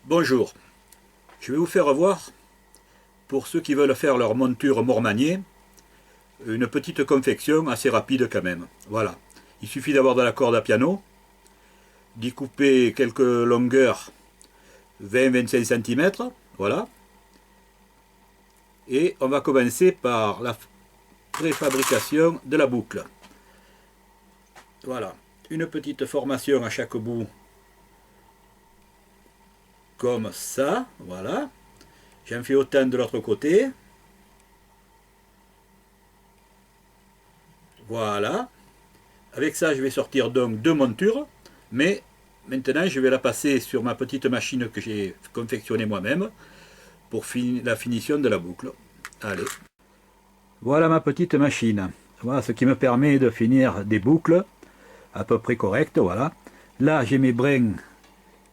Bonjour, je vais vous faire voir, pour ceux qui veulent faire leur monture Mormanier, une petite confection assez rapide quand même. Voilà, il suffit d'avoir de la corde à piano, d'y couper quelques longueurs 20-25 cm, voilà. Et on va commencer par la préfabrication de la boucle. Voilà, une petite formation à chaque bout, comme ça, voilà. J'en fais autant de l'autre côté. Voilà. Avec ça, je vais sortir donc deux montures. Mais maintenant, je vais la passer sur ma petite machine que j'ai confectionnée moi-même pour la finition de la boucle. Allez. Voilà ma petite machine. Voilà ce qui me permet de finir des boucles à peu près correctes. Voilà. Là, j'ai mes brins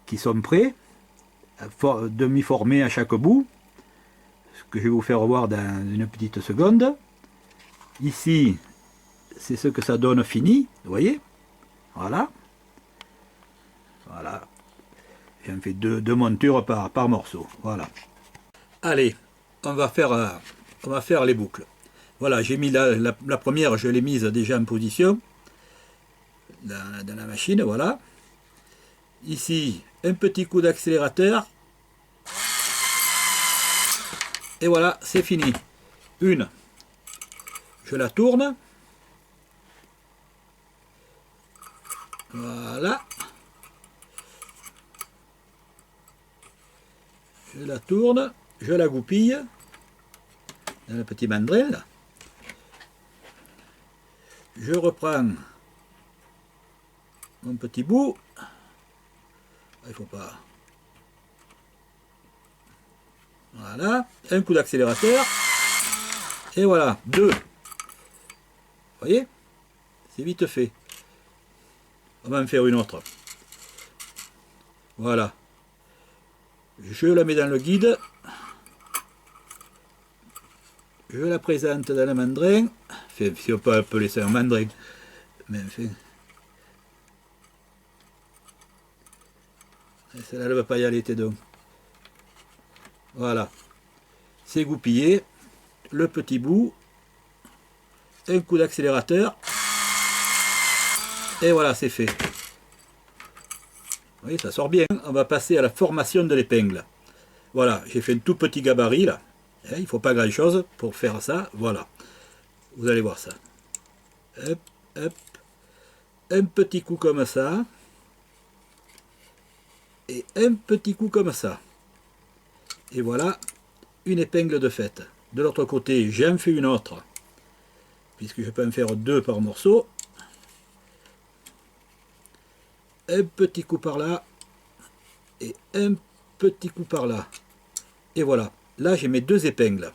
qui sont prêts, demi-formés à chaque bout, ce que je vais vous faire voir dans une petite seconde. Ici, c'est ce que ça donne fini, vous voyez. Voilà. Voilà. J'en fais deux montures par morceau. Voilà. Allez, on va faire les boucles. Voilà, j'ai mis la première, je l'ai mise déjà en position dans la machine, voilà. Ici, un petit coup d'accélérateur. Et voilà, c'est fini. Une, je la tourne. Voilà. Je la tourne, je la goupille dans le petit mandrel. Je reprends mon petit bout. Il faut pas. Voilà, un coup d'accélérateur. Et voilà, deux. Vous voyez, c'est vite fait. On va en faire une autre. Voilà. Je la mets dans le guide. Je la présente dans le mandrin. Enfin, si on peut appeler ça un mandrin. Mais enfin. Celle-là, elle ne va pas y aller, t'es donc. Voilà. C'est goupillé. Le petit bout. Un coup d'accélérateur. Et voilà, c'est fait. Oui, ça sort bien. On va passer à la formation de l'épingle. Voilà, j'ai fait un tout petit gabarit là. Il ne faut pas grand chose pour faire ça. Voilà. Vous allez voir ça. Hop, hop. Un petit coup comme ça. Et un petit coup comme ça. Et voilà, une épingle de fait. De l'autre côté, j'en fais une autre. Puisque je peux en faire deux par morceau. Un petit coup par là. Et un petit coup par là. Et voilà. Là, j'ai mes deux épingles.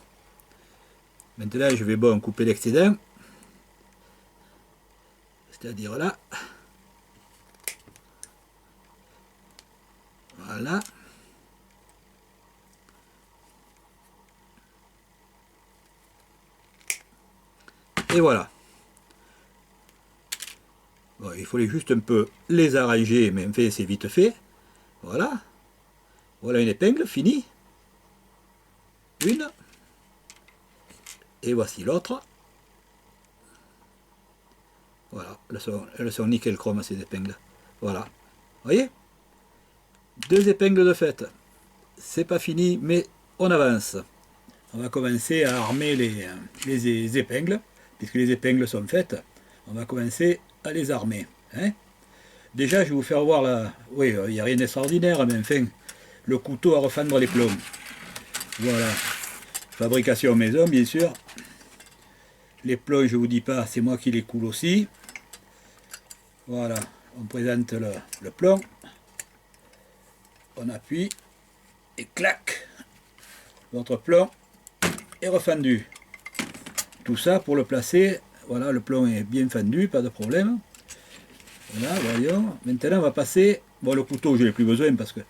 Maintenant, je vais couper l'excédent. C'est-à-dire là. Voilà. Et voilà. Bon, il fallait juste un peu les arranger, mais en fait, c'est vite fait. Voilà. Voilà une épingle finie. Une. Et voici l'autre. Voilà. Elles sont nickel chrome, ces épingles. Voilà. Vous voyez? Deux épingles de fait. C'est pas fini, mais on avance. On va commencer à armer les épingles. Puisque les épingles sont faites, on va commencer à les armer. Hein? Déjà, je vais vous faire voir là. Oui, il n'y a rien d'extraordinaire, mais enfin, le couteau à refendre les plombs. Voilà. Fabrication maison, bien sûr. Les plombs, je ne vous dis pas, c'est moi qui les coule aussi. Voilà. On présente le plomb. On appuie. Et clac. Votre plomb est refendu. Tout ça pour le placer. Voilà, le plomb est bien fendu, pas de problème. Voilà, voyons. Maintenant, on va passer. Bon, le couteau, je n'ai plus besoin parce que,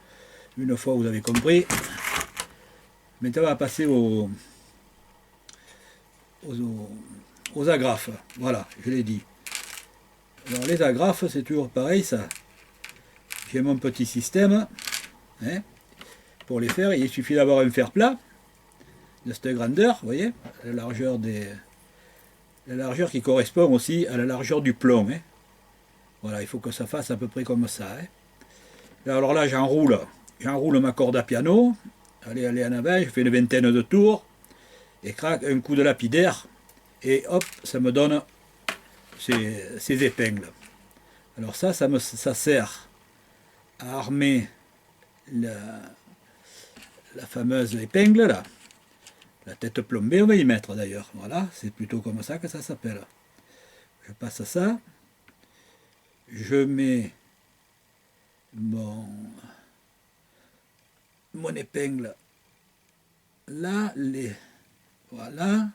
une fois, vous avez compris. Maintenant, on va passer aux agrafes. Voilà, je l'ai dit. Alors, les agrafes, c'est toujours pareil, ça. J'ai mon petit système. Hein. pour les faire, il suffit d'avoir un fer plat de cette grandeur, vous voyez, la largeur qui correspond aussi à la largeur du plomb. Hein. Voilà, il faut que ça fasse à peu près comme ça. Hein. Alors là, j'enroule ma corde à piano. Allez en avant, je fais une vingtaine de tours. Et crac, un coup de lapidaire. Et hop, ça me donne ces épingles. Alors ça sert à armer la fameuse épingle là. La tête plombée, on va y mettre d'ailleurs. Voilà, c'est plutôt comme ça que ça s'appelle. Je passe ça. Je mets mon épingle là. Voilà.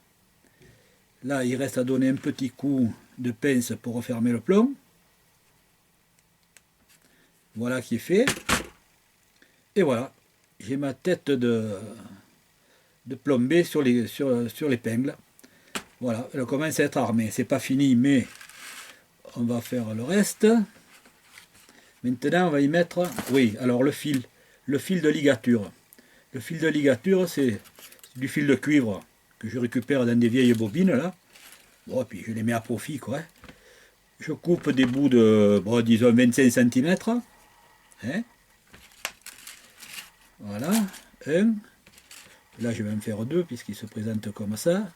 Là, il reste à donner un petit coup de pince pour refermer le plomb. Voilà qui est fait. Et voilà, j'ai ma tête de plombée sur l'épingle. Voilà, elle commence à être armée. C'est pas fini, mais on va faire le reste. Maintenant, on va y mettre, oui, alors le fil de ligature. Le fil de ligature, c'est du fil de cuivre que je récupère dans des vieilles bobines, là. Bon, puis je les mets à profit, quoi. Je coupe des bouts de, bon, disons 25 cm. Hein. Voilà, un. Là, je vais en faire deux, puisqu'il se présente comme ça.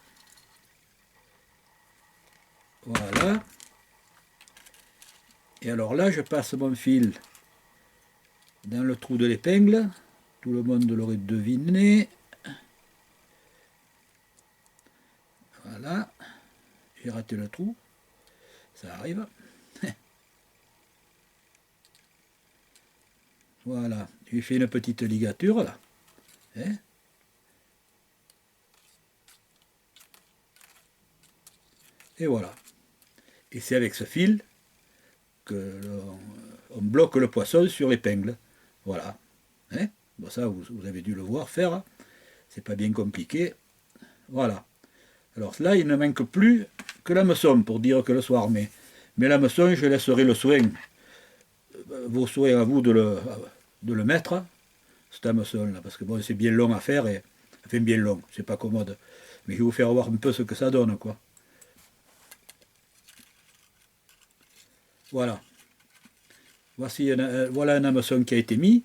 Voilà. Et alors là, je passe mon fil dans le trou de l'épingle. Tout le monde l'aurait deviné. Voilà. J'ai raté le trou. Ça arrive. Voilà. J'ai fait une petite ligature là. Hein. Et voilà. Et c'est avec ce fil que on bloque le poisson sur l'épingle. Voilà. Hein. Bon, ça, vous avez dû le voir faire. C'est pas bien compliqué. Voilà. Alors là, il ne manque plus que l'hameçon pour dire que le soit armé. Mais l'hameçon, je laisserai le soin, vos soins à vous de le mettre, cet hameçon là, parce que bon, c'est bien long à faire, et enfin bien long, c'est pas commode. Mais je vais vous faire voir un peu ce que ça donne, quoi. Voilà. Voilà un hameçon qui a été mis.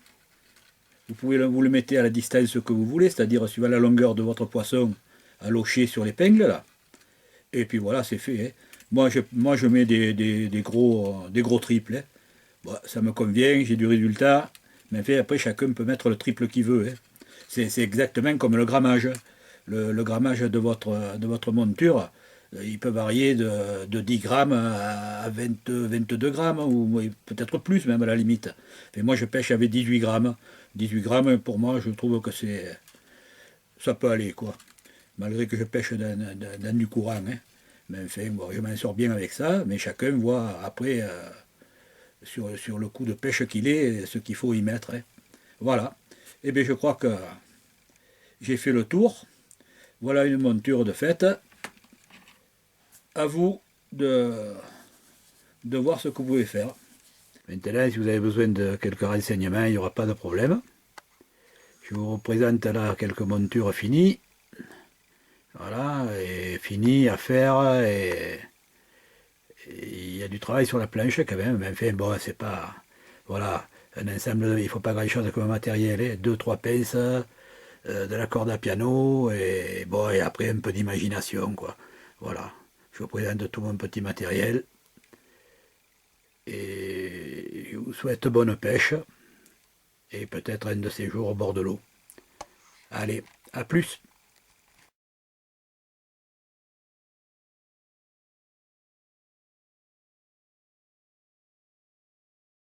Vous le mettez à la distance que vous voulez, c'est-à-dire suivant la longueur de votre poisson, à locher sur l'épingle là. Et puis voilà, c'est fait. Hein. Moi, je mets des gros triples. Hein. Bon, ça me convient, j'ai du résultat. Mais fait, après, chacun peut mettre le triple qu'il veut. Hein. C'est exactement comme le grammage. Le grammage de votre monture, il peut varier de 10 grammes à 22 grammes, ou peut-être plus même à la limite. Et moi, je pêche avec 18 grammes. 18 grammes, pour moi, je trouve que ça peut aller, quoi. Malgré que je pêche dans du courant. Hein. Mais enfin, bon, je m'en sors bien avec ça, mais chacun voit après, sur le coup de pêche qu'il est, ce qu'il faut y mettre. Hein. Voilà. Et bien je crois que j'ai fait le tour. Voilà une monture de fête. À vous de voir ce que vous pouvez faire. Maintenant, si vous avez besoin de quelques renseignements, il n'y aura pas de problème. Je vous représente là quelques montures finies. Voilà, et fini à faire, et il y a du travail sur la planche quand même, mais enfin bon, c'est pas, voilà, un ensemble, il ne faut pas grand chose comme matériel, hein, 2-3 pinces, de la corde à piano, et bon, et après un peu d'imagination, quoi, voilà, je vous présente tout mon petit matériel, et je vous souhaite bonne pêche, et peut-être un de ces jours au bord de l'eau. Allez, à plus!